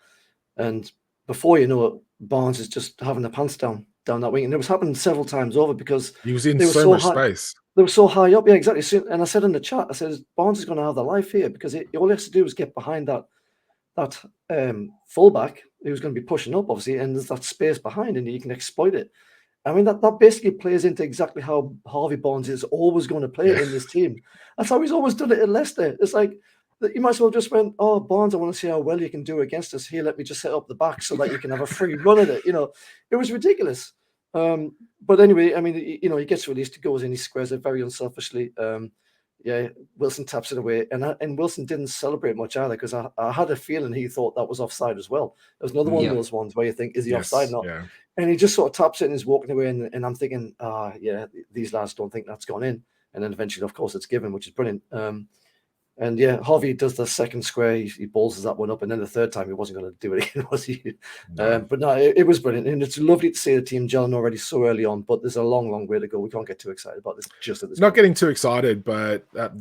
And before you know it, Barnes is just having the pants down that wing. And it was happening several times over because he was in so much space. They were so high up. Yeah, exactly. And I said in the chat, I said, Barnes is going to have the life here because all he has to do is get behind that fullback who's going to be pushing up, obviously, and there's that space behind and you can exploit it. I mean, that basically plays into exactly how Harvey Barnes is always going to play in this team. That's how he's always done it at Leicester. It's like, you might as well just went, oh, Barnes, I want to see how well you can do against us. Here, let me just set up the back so that you can have a free run at it. You know, it was ridiculous. But anyway, I mean, you know, he gets released, he goes in, he squares it very unselfishly. Wilson taps it away. And Wilson didn't celebrate much either because I had a feeling he thought that was offside as well. There was another one of those ones where you think, is he offside or not? Yeah. And he just sort of taps it and he's walking away. And I'm thinking, these lads don't think that's gone in. And then eventually, of course, it's given, which is brilliant. And yeah, Harvey does the second square. He balls that one up, and then the third time he wasn't going to do it again, was he? No. But no, it was brilliant, and it's lovely to see the team gelling already so early on. But there's a long, long way to go. We can't get too excited about this. Just at this not point. Getting too excited, but not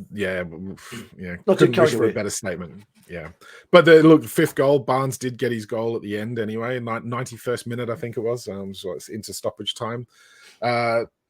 too carried for a better statement. Yeah, but look, the 5th goal, Barnes did get his goal at the end anyway, 91st minute, I think it was. So it's into stoppage time.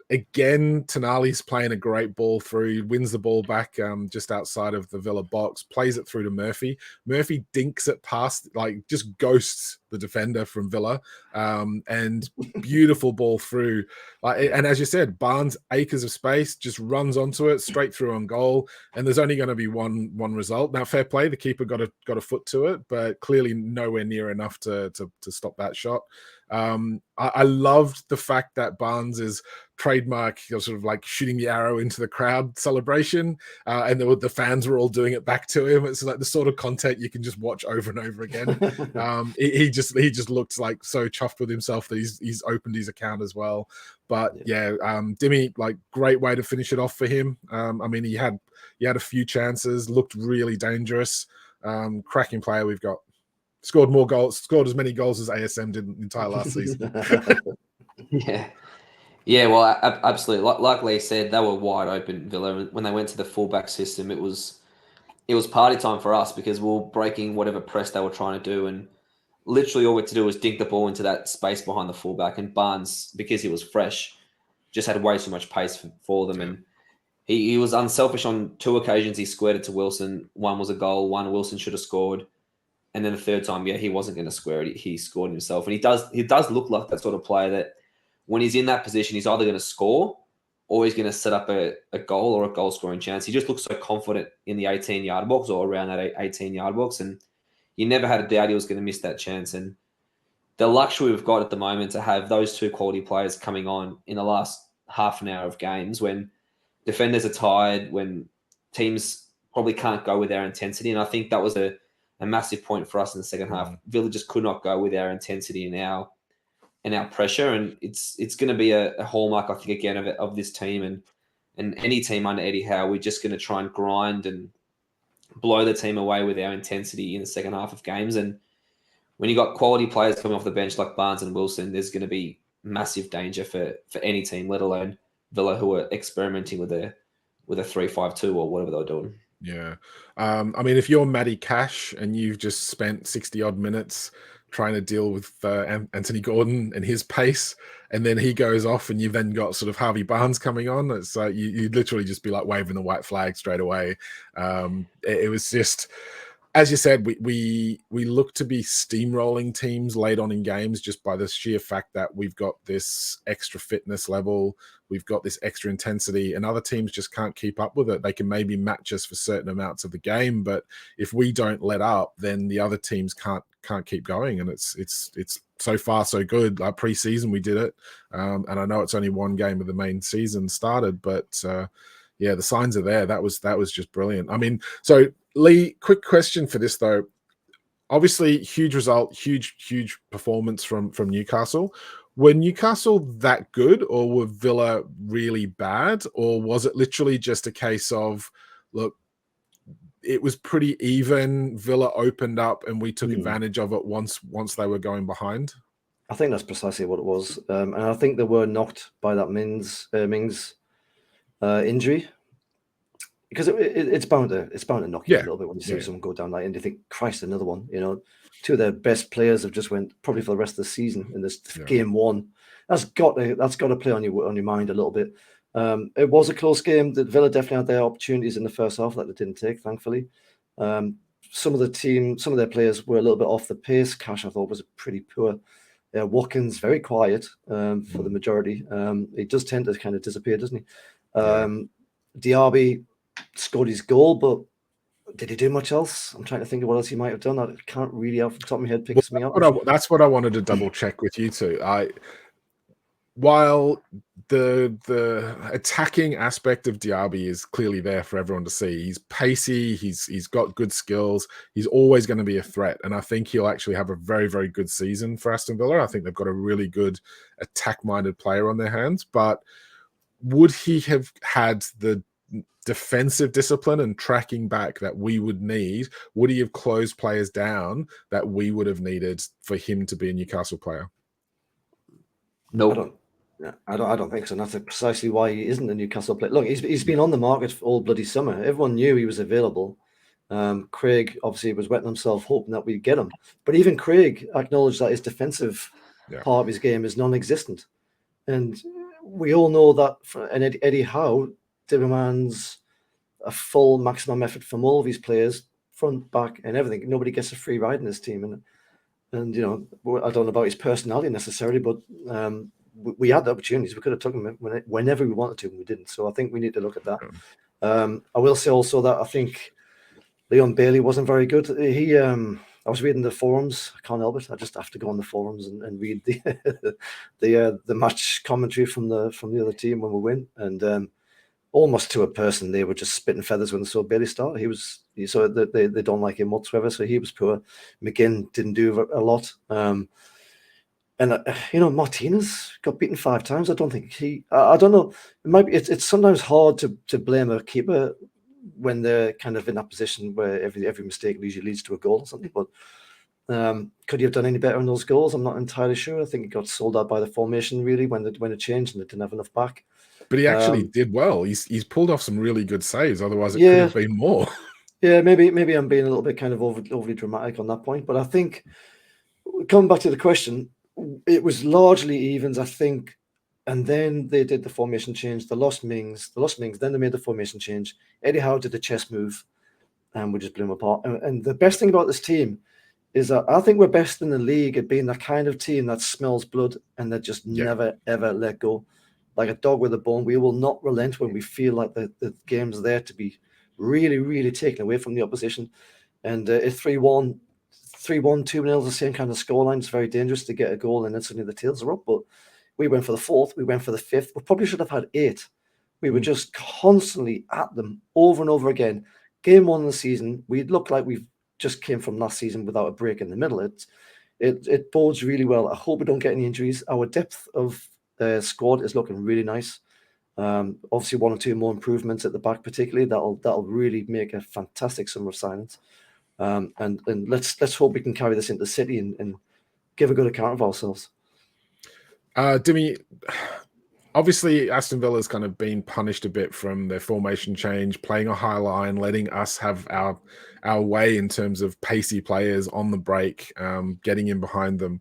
Again, Tonali's playing a great ball through, wins the ball back just outside of the Villa box, plays it through to Murphy. Murphy dinks it past, like just ghosts the defender from Villa, and beautiful ball through. And as you said, Barnes, acres of space, just runs onto it straight through on goal. And there's only going to be one result. Now, fair play, the keeper got a foot to it, but clearly nowhere near enough to stop that shot. I loved the fact that Barnes is trademark, sort of like shooting the arrow into the crowd celebration, and the fans were all doing it back to him. It's like the sort of content you can just watch over and over again. He just looks like so chuffed with himself that he's opened his account as well. But Dimi, like, great way to finish it off for him. I mean, he had a few chances, looked really dangerous. Cracking player we've got. Scored more goals, scored as many goals as ASM did the entire last season. Yeah, well, absolutely. Like Lee said, they were wide open, Villa. When they went to the fullback system, it was party time for us because we were breaking whatever press they were trying to do, and literally all we had to do was dink the ball into that space behind the fullback. And Barnes, because he was fresh, just had way too much pace for them. And he was unselfish on 2 occasions. He squared it to Wilson. One was a goal. One Wilson should have scored. And then the third time, he wasn't going to square it. He scored himself. And he does look like that sort of player that when he's in that position, he's either going to score or he's going to set up a goal or a goal-scoring chance. He just looks so confident in the 18-yard box or around that 18-yard box. And you never had a doubt he was going to miss that chance. And the luxury we've got at the moment to have those 2 quality players coming on in the last half an hour of games when defenders are tired, when teams probably can't go with their intensity. And I think that was a massive point for us in the second half. Villa just could not go with our intensity and our pressure, and it's going to be a hallmark, I think, again of this team and any team under Eddie Howe. We're just going to try and grind and blow the team away with our intensity in the second half of games. And when you got quality players coming off the bench like Barnes and Wilson, there's going to be massive danger for any team, let alone Villa, who are experimenting with a 3-5-2 or whatever they're doing. Yeah. I mean, if you're Matty Cash and you've just spent 60 odd minutes trying to deal with Anthony Gordon and his pace, and then he goes off and you've then got sort of Harvey Barnes coming on, it's like you'd literally just be like waving the white flag straight away. It was just, as you said, we look to be steamrolling teams late on in games just by the sheer fact that we've got this extra fitness level, we've got this extra intensity, and other teams just can't keep up with it. They can maybe match us for certain amounts of the game, but if we don't let up, then the other teams can't keep going. And it's so far so good. Like pre-season, we did it, and I know it's only one game of the main season started, but the signs are there. That was just brilliant. I mean, so Lee, quick question for this though. Obviously, huge result, huge performance from Newcastle. Were Newcastle that good, or were Villa really bad, or was it literally just a case of, look, it was pretty even, Villa opened up and we took advantage of it once they were going behind? I think that's precisely what it was, and I think they were knocked by that Mings injury, because it's bound to knock you a little bit when you see someone go down like, and you think, Christ, another one. You know, 2 of their best players have just went probably for the rest of the season in this game 1. That's got to play on your mind a little bit. It was a close game. The Villa definitely had their opportunities in the first half that they didn't take, thankfully. Some of their players were a little bit off the pace. Cash, I thought, was pretty poor. Watkins, very quiet for the majority. He does tend to kind of disappear, doesn't he? Diaby scored his goal, but did he do much else? I'm trying to think of what else he might have done. I can't really, off the top of my head, pick something up. That's what I wanted to double check with you two. While the attacking aspect of Diaby is clearly there for everyone to see, he's pacey, he's got good skills, he's always going to be a threat, and I think he'll actually have a very, very good season for Aston Villa. I think they've got a really good attack-minded player on their hands, but would he have had the defensive discipline and tracking back that we would need? Would he have closed players down that we would have needed for him to be a Newcastle player? No. I don't think so. And that's precisely why he isn't a Newcastle player. Look, he's been on the market for all bloody summer. Everyone knew he was available. Craig obviously was wetting himself hoping that we'd get him. But even Craig acknowledged that his defensive part of his game is non-existent. And we all know that, and Eddie Howe demands a full maximum effort from all of his players, front, back, and everything. Nobody gets a free ride in this team. And And I don't know about his personality necessarily, but we had the opportunities. We could have taken him whenever we wanted to, and we didn't. So I think we need to look at that. I will say also that I think Leon Bailey wasn't very good. I was reading the forums. I can't help it. I just have to go on the forums and read the match commentary from the other team when we win. And almost to a person, they were just spitting feathers when they saw Bailey start. They don't like him whatsoever. So he was poor. McGinn didn't do a lot. Martinez got beaten 5 times. I don't think I don't know. It might be. It's sometimes hard to blame a keeper when they're kind of in that position where every mistake usually leads to a goal or something. But could he have done any better in those goals? I'm not entirely sure. I think he got sold out by the formation really when it changed and they didn't have enough back. But he actually did well. He's pulled off some really good saves. Otherwise, it could have been more. Yeah, maybe I'm being a little bit kind of overly dramatic on that point. But I think coming back to the question, it was largely evens, I think. And then they did the formation change. They lost Mings. Then they made the formation change. Eddie Howe did the chess move, and we just blew him apart. And the best thing about this team is that I think we're best in the league at being that kind of team that smells blood and that just never, ever let go. Like a dog with a bone, we will not relent when we feel like the game's there to be really, really taken away from the opposition. And if 3-1, 2-0 is the same kind of scoreline, it's very dangerous to get a goal and then suddenly the tails are up. But we went for the 4th, we went for the 5th. We probably should have had 8. We were just constantly at them over and over again. Game 1 of the season, we looked like we've just came from last season without a break in the middle. It bodes really well. I hope we don't get any injuries. Our depth of squad is looking really nice. Obviously, 1 or 2 more improvements at the back, particularly that'll really make a fantastic summer of signings. And let's hope we can carry this into the city and give a good account of ourselves. Dimi, obviously Aston Villa's kind of been punished a bit from their formation change, playing a high line, letting us have our way in terms of pacey players on the break, getting in behind them.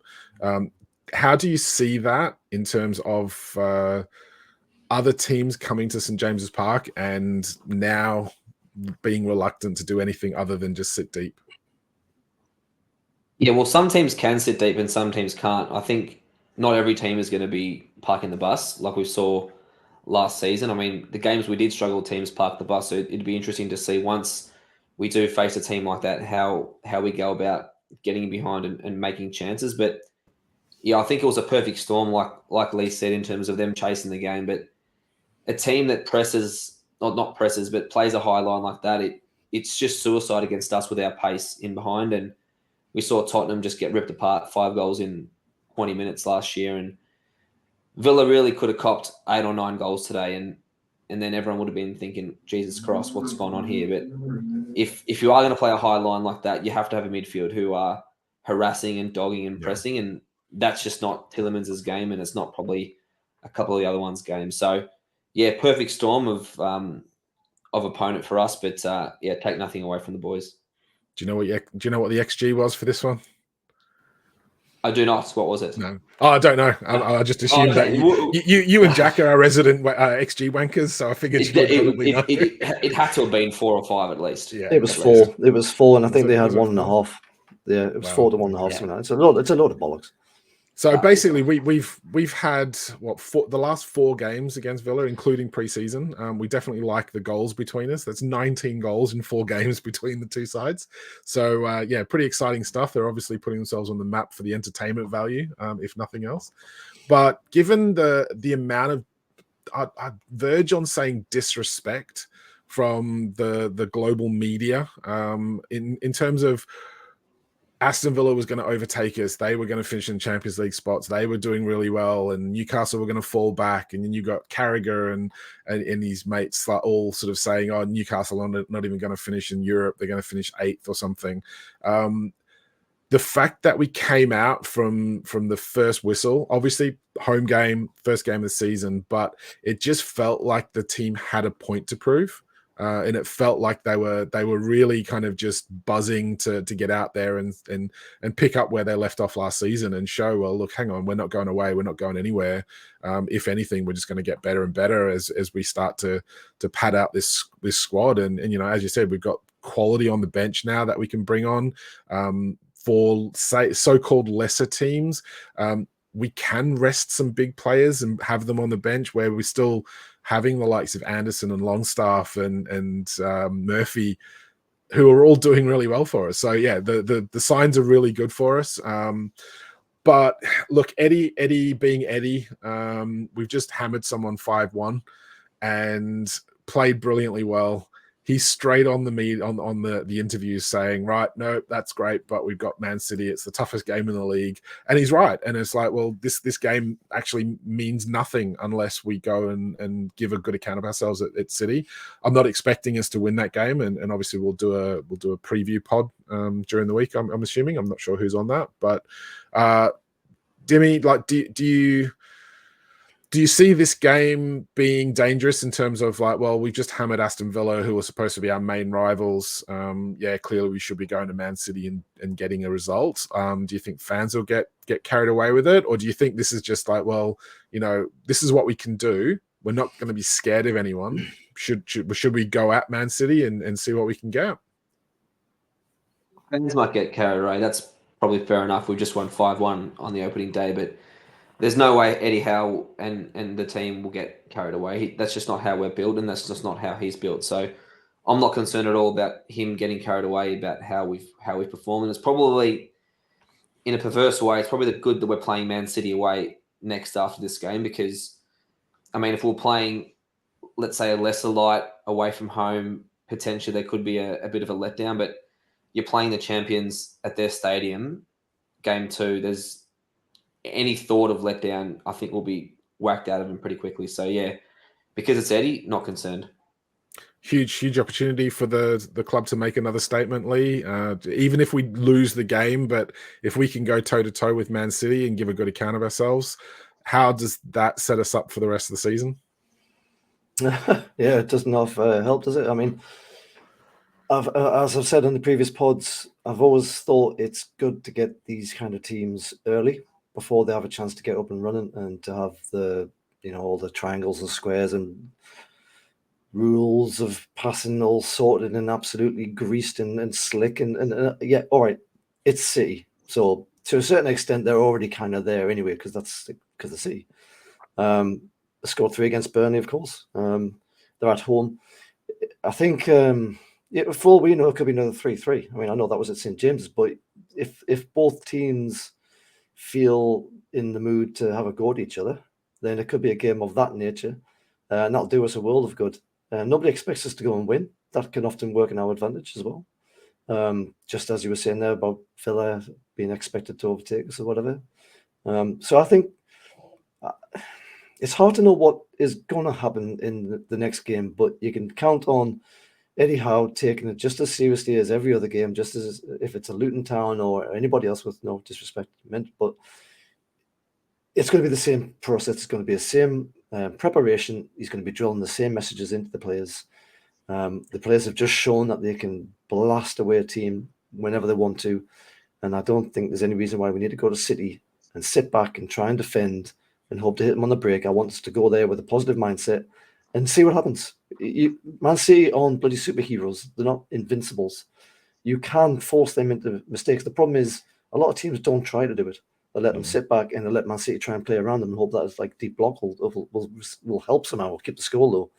How do you see that in terms of other teams coming to St. James's Park and now being reluctant to do anything other than just sit deep? Yeah, well, some teams can sit deep and some teams can't. I think not every team is going to be parking the bus like we saw last season. I mean, the games we did struggle, teams park the bus. So it'd be interesting to see once we do face a team like that, how we go about getting behind and making chances. But yeah, I think it was a perfect storm, like Lee said, in terms of them chasing the game. But a team that presses, not presses, but plays a high line like that, it's just suicide against us with our pace in behind. And we saw Tottenham just get ripped apart, 5 goals in 20 minutes last year. And Villa really could have copped 8 or 9 goals today. And then everyone would have been thinking, Jesus Christ, what's going on here? But if you are going to play a high line like that, you have to have a midfield who are harassing and dogging and pressing. And that's just not Tielemans' game, and it's not probably a couple of the other ones' game. So, yeah, perfect storm of opponent for us. But, take nothing away from the boys. Do you know what the XG was for this one? I do not. What was it? No. Oh, I don't know. I just assumed that you and Jack are our resident XG wankers, so I figured you would probably know. It had to have been 4 or 5 at least. Yeah, it was 4. It was 4, and I think they had 1.5. Yeah, it was 4 to 1.5. Yeah. It's a load of bollocks. So basically, we've had the last 4 games against Villa, including preseason. We definitely like the goals between us. That's 19 goals in 4 games between the 2 sides. So pretty exciting stuff. They're obviously putting themselves on the map for the entertainment value, if nothing else. But given the amount of, I verge on saying disrespect from the global media, in terms of Aston Villa was going to overtake us. They were going to finish in Champions League spots. They were doing really well, and Newcastle were going to fall back. And then you got Carragher and his mates all sort of saying, "Oh, Newcastle are not even going to finish in Europe. They're going to finish 8th or something." The fact that we came out from the first whistle, obviously home game, first game of the season, but it just felt like the team had a point to prove. And it felt like they were really kind of just buzzing to get out there and pick up where they left off last season and show, well, look, hang on, we're not going away, we're not going anywhere. If anything, we're just going to get better and better as we start to pad out this squad. And as you said, we've got quality on the bench now that we can bring on. for say so-called lesser teams, we can rest some big players and have them on the bench where we're still having the likes of Anderson and Longstaff and Murphy, who are all doing really well for us. So yeah, the signs are really good for us. But look, Eddie being Eddie, we've just hammered someone 5-1 and played brilliantly well. He's straight on the interviews saying, right, no, that's great, but we've got Man City. It's the toughest game in the league. And he's right. And it's like, well, this game actually means nothing unless we go and give a good account of ourselves at City. I'm not expecting us to win that game. And obviously we'll do a preview pod during the week, I'm assuming. I'm not sure who's on that. But Dimi, like, do you see this game being dangerous in terms of like, well, we just hammered Aston Villa, who were supposed to be our main rivals. Yeah, clearly we should be going to Man City and getting a result. Do you think fans will get carried away with it? Or do you think this is just like, well, you know, this is what we can do. We're not going to be scared of anyone. Should we go at Man City and see what we can get? Fans might get carried away. That's probably fair enough. We just won 5-1 on the opening day, but there's no way Eddie Howe and the team will get carried away. That's just not how we're built, and that's just not how he's built. So I'm not concerned at all about him getting carried away about how we've performed. And it's probably, in a perverse way, it's probably good that we're playing Man City away next after this game, because, I mean, if we're playing, let's say, a lesser light away from home, potentially there could be a bit of a letdown. But you're playing the champions at their stadium, game 2. There's any thought of letdown, I think, will be whacked out of him pretty quickly. So yeah, because it's Eddie, not concerned. Huge opportunity for the club to make another statement, Lee. Even if we lose the game, but if we can go toe to toe with Man City and give a good account of ourselves, how does that set us up for the rest of the season? Yeah, it doesn't have help, does it? I mean, as I've said in the previous pods, I've always thought it's good to get these kind of teams early, before they have a chance to get up and running, and to have the, you know, all the triangles and squares and rules of passing all sorted and absolutely greased and slick. And yeah, all right, it's City. So to a certain extent, they're already kind of there anyway, because that's because of City. They scored 3 against Burnley, of course. They're at home. I think, yeah, for all we know, it could be another 3-3. I mean, I know that was at St. James's, but if both teams feel in the mood to have a go at each other, then it could be a game of that nature, and that'll do us a world of good. Nobody expects us to go and win. That can often work in our advantage as well. Just as you were saying there about Villa being expected to overtake us or whatever. So I think it's hard to know what is going to happen in the next game, but you can count on Eddie Howe taking it just as seriously as every other game, just as if it's a Luton Town or anybody else, with no disrespect meant, but it's going to be the same process. It's going to be the same preparation. He's going to be drilling the same messages into the players. The players have just shown that they can blast away a team whenever they want to, and I don't think there's any reason why we need to go to City and sit back and try and defend and hope to hit them on the break. I want us to go there with a positive mindset and see what happens. Man City aren't bloody superheroes. They're not invincibles. You can force them into mistakes. The problem is a lot of teams don't try to do it. They let them sit back and they let Man City try and play around them and hope that it's like deep block will help somehow or keep the score low.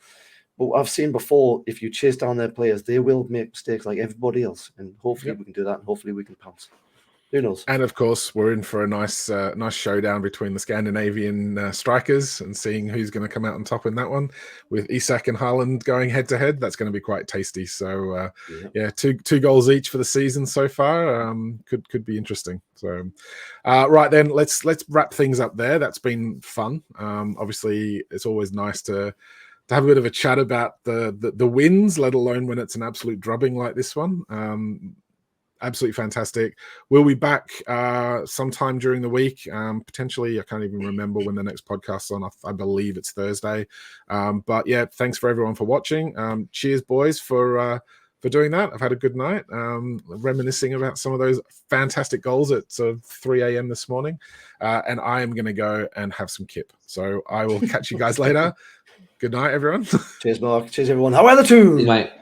But I've seen before, if you chase down their players, they will make mistakes like everybody else. And hopefully we can do that, and hopefully we can pounce. Who knows? And of course, we're in for a nice showdown between the Scandinavian strikers and seeing who's going to come out on top in that one. With Isak and Haaland going head to head, that's going to be quite tasty. So yeah, two goals each for the season so far. Could be interesting. So right then, let's wrap things up there. That's been fun. Obviously, it's always nice to have a bit of a chat about the wins, let alone when it's an absolute drubbing like this one. Absolutely fantastic. We'll be back sometime during the week. Potentially, I can't even remember when the next podcast's on. I believe it's Thursday. But yeah, thanks for everyone for watching. Cheers, boys, for doing that. I've had a good night. Reminiscing about some of those fantastic goals at 3 a.m. this morning. And I am going to go and have some kip. So I will catch you guys later. Good night, everyone. Cheers, Mark. Cheers, everyone. How are the Toon? Good night.